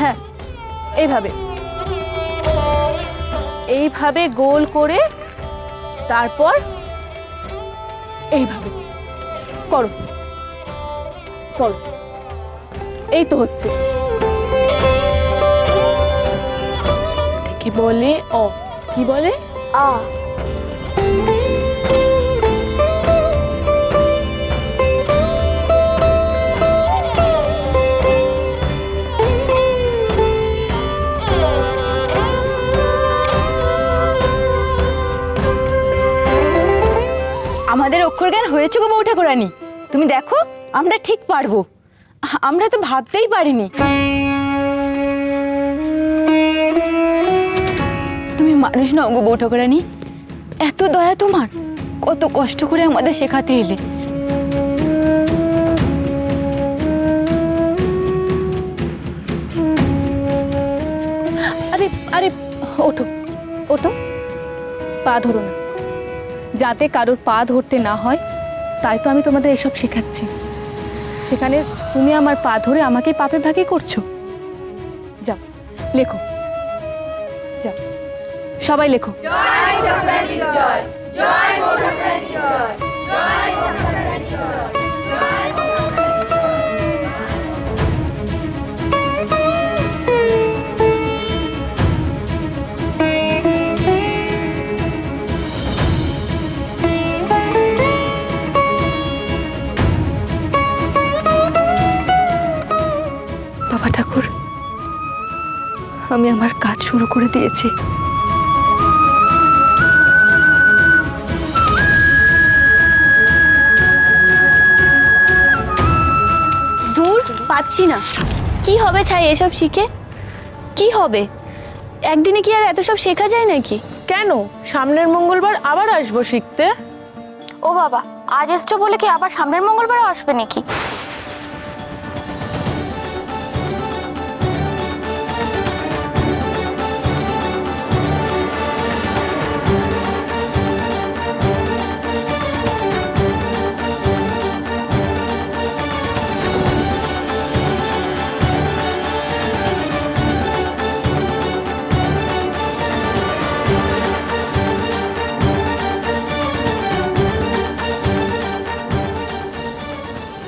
হ্যাঁ, এইভাবে এইভাবে গোল করে তারপর এইভাবে করো করো। এই তো হচ্ছে। কি বলে অ, কি বলে আ। আমাদের অক্ষর জ্ঞান হয়েছে গো বউ ঠাকুরানী, তুমি দেখো আমরা ঠিক পারবো। আমরা তো ভাবতেই পারিনি। তুমি মানুষ নও গো বউ ঠাকুরানী, এত দয়া তোমার, কত কষ্ট করে আমাদের শেখাতে এলে। আরে আরে ওঠো ওঠো, পা ধরো না, যাতে কারোর পা ধরতে না হয়, তাই তো আমি তোমাদের এসব শেখাচ্ছি। সেখানে তুমি আমার পা ধরে আমাকে পাপের ভাগই করছো। যাও লেখো, যাও সবাই লেখো। বাবা ঠাকুর, আমি আমার কাজ শুরু করে দিয়েছি। দূর পাচ্ছি না। কি হবে ছাই এসব শিখে? কি হবে? একদিনে কি আর এত সব শেখা যায় নাকি? কেন, সামনের মঙ্গলবার আবার আসবো শিখতে। ও বাবা, আজ এসছো বলে কি আবার সামনের মঙ্গলবারও আসবে নাকি?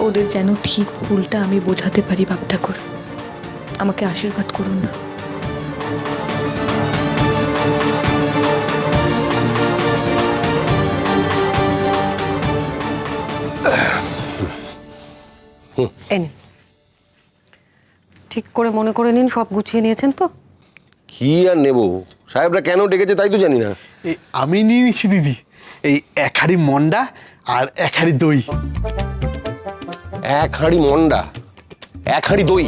ওদের যেন ঠিক ভুলটা আমি বোঝাতে পারি বাবা ঠাকুর, আমাকে আশীর্বাদ করুন না। এনে ঠিক করে মনে করে নিন, সব গুছিয়ে নিয়েছেন তো? কি আর নেব, সাহেবরা কেন ডেকেছে তাই তো জানি না। এই আমি নিয়ে নিচ্ছি দিদি, এই এক হাঁড়ি মন্ডা আর এক হাঁড়ি দই। এক হাঁড়ি মন্ডা, এক হাঁড়ি দই,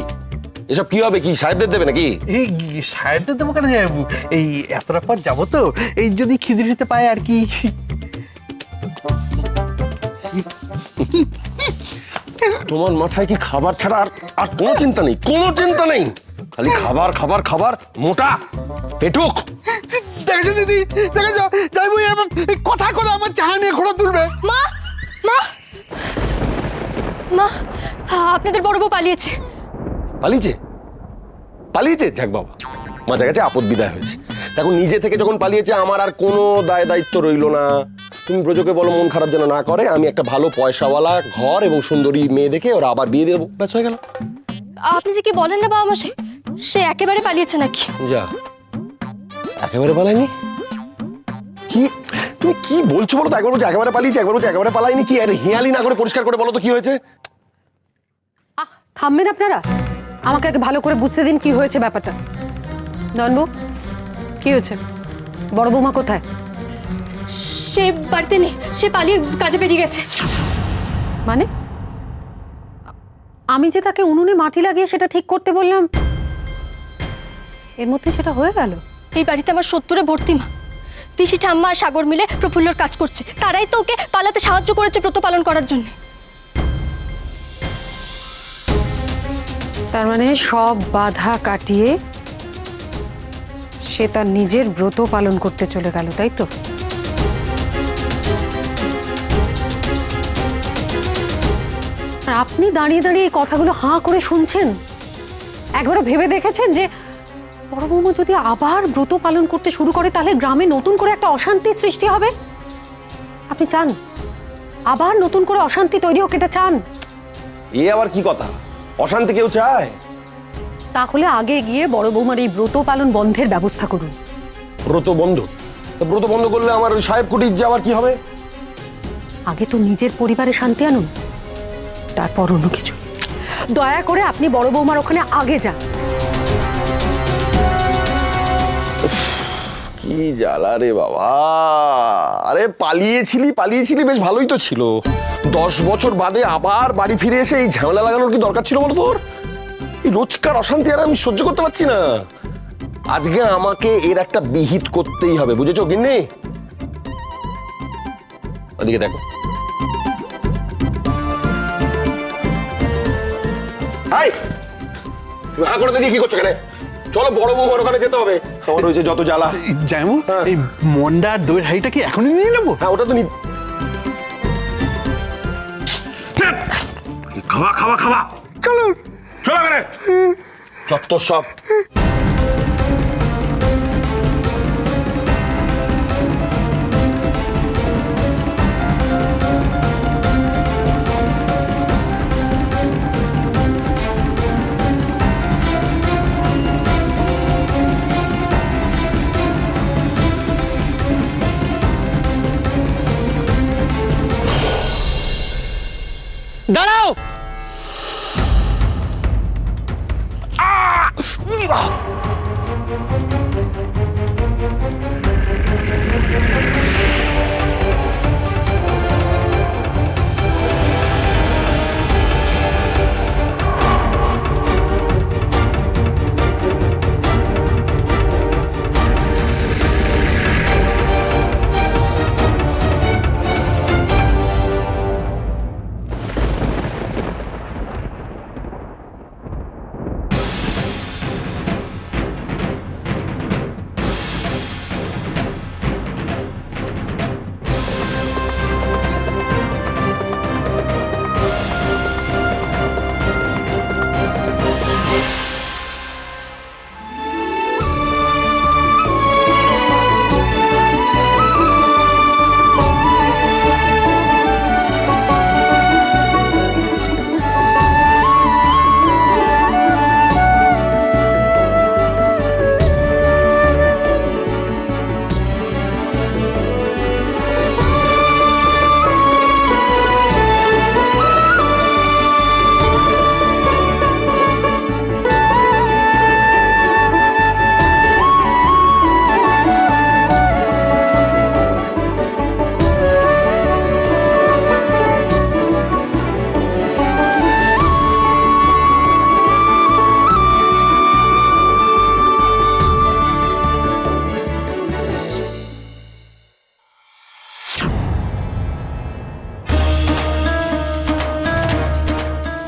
এসব কি হবে? কি সাহেবদের দেবে নাকি? এই সাহেবদের দেবো কেন যাবো, এই এতটা পর যাবো তো, এই যদি খিদে খেতে পায় আর কি। তোমার মাথায় কি খাবার ছাড়া আর আর কোনো চিন্তা নেই? কোনো চিন্তা নেই, খালি খাবার খাবার খাবার, মোটা পেটুক। দেখেছো দিদি, দেখেছো যাই বই আমার কথা কথা আমার চাহা নিয়ে ঘোড়া তুলবে। মা, মা, মা, আপনাদের বড় বউ পালিয়েছে। পালিয়েছে? পালিয়েছে? যাক বাবা, মাঝে গেছে, আপদ বিদায় হয়েছে। দেখো, নিজে থেকে যখন পালিয়েছে আমার আর কোনো দায় দায়িত্ব রইলো না। তুমি ব্রজকে বলো মন খারাপ যেন না করে, আমি একটা ভালো পয়সাওয়ালা ঘর এবং সুন্দরী মেয়ে দেখে ওরা আবার বিয়ে দেবো, ব্যাস হয়ে গেল। আপনি যে কি বলেন না বাবা মশাই, সে একেবারে পালিয়েছে নাকি? যা, একেবারে পালায়নি? কি তুমি কি বলছো বলো তো? একবার বলছো একেবারে পালিয়েছে, একবার বলছো একেবারে পালায়নি। কি আরে হিয়ালি না করে পরিষ্কার করে বলো তো কি হয়েছে? থামবেন আপনারা? আমাকে আগে ভালো করে বুঝতে দিন কি হয়েছে ব্যাপারটা। নয়নবু, কি হয়েছে? বড় বৌমা কোথায়? সে বাড়িতে নেই, সে পালিয়ে কাজে বেরিয়ে গেছে। মানে আমি যে তাকে উনুনে মাটি লাগিয়ে সেটা ঠিক করতে বললাম, এর মধ্যে সেটা হয়ে গেল? এই বাড়িতে আমার 70 ভর্তি মা, পিসি ঠাম্মা আর সাগর মিলে প্রফুল্লর কাজ করছে, তারাই তো ওকে পালাতে সাহায্য করেছে ব্রত পালন করার জন্য। তার মানে সব বাধা কাটিয়ে সে তার নিজের ব্রত পালন করতে চলে গেল, তাই তো? আর আপনি দাঁড়িয়ে দাঁড়িয়ে এই কথাগুলো হাঁ করে শুনছেন? একবারও ভেবে দেখেছেন যে বড় বৌমা যদি আবার ব্রত পালন করতে শুরু করে তাহলে গ্রামে নতুন করে একটা অশান্তির সৃষ্টি হবে? আপনি চান আবার নতুন করে অশান্তি তৈরি হোক? এটা চান? এ আবার কি কথা? অশান্তি কেউ চায়? তাহলে আগে গিয়ে বড় বৌমার এই ব্রত পালন বন্ধের ব্যবস্থা করুন। ব্রত বন্ধ? তা ব্রত বন্ধ করলে আমার ওই সাহেব কুটির যাওয়ার কি হবে? আগে তো নিজের পরিবারে শান্তি আনুন, তারপর অন্য কিছু। দয়া করে আপনি বড় বৌমার ওখানে আগে যান। কি জ্বালা রে বাবা! আরে পালিয়েছিলি বেশ ভালোই তো ছিল। 10 বছর বাদে আবার বাড়ি ফিরে এসে এই ঝামেলা লাগানোর কি দরকার ছিল বলো তোর? এই রোজকার অশান্তি আর আমি সহ্য করতে পারছি না। আজকে আমাকে এর একটা বিহিত করতেই হবে, বুঝেছো গিন্নি? ওদিকে দেখো। হাই, তুমি হা করে দিয়ে কি করছো কেন? চলো বড় বৌমার ওখানে যেতে হবে, আমার হয়েছে যত জ্বালা। যাইমু, এই মন্ডার দইয়ের হাঁড়িটা কি এখনই নিয়ে নেবো? হ্যাঁ, ওটা তো খাওয়া চলো এখানে যত সব। দাঁড়াও!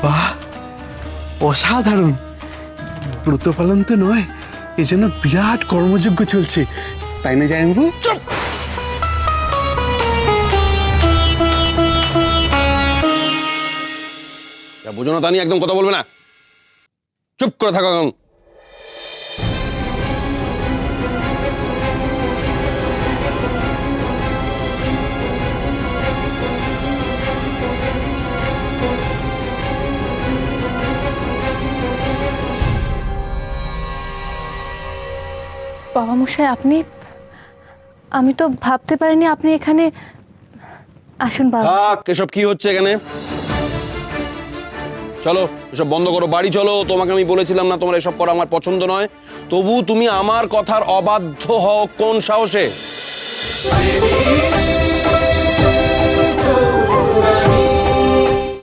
বাহ, অসাধারণ! ব্রত পালন তো নয়, এজন্য বিরাট কর্মযজ্ঞ চলছে, তাই না জামাইবাবু? চুপ! বুঝো না তা নিয়ে একদম কথা বলবে না, চুপ করে থাকো এখন। বাবা মশাই, আপনি, আমি তো ভাবতে পারিনি আপনি এখানে। আসুন বাবা। থাক, এসব কি হচ্ছে এখানে? চলো এসব বন্ধ করো, বাড়ি চলো। তোমাকে আমি বলেছিলাম না তোমার এসব করা আমার পছন্দ নয়? তবু তুমি আমার কথার অবাধ্য হও কোন সাহসে?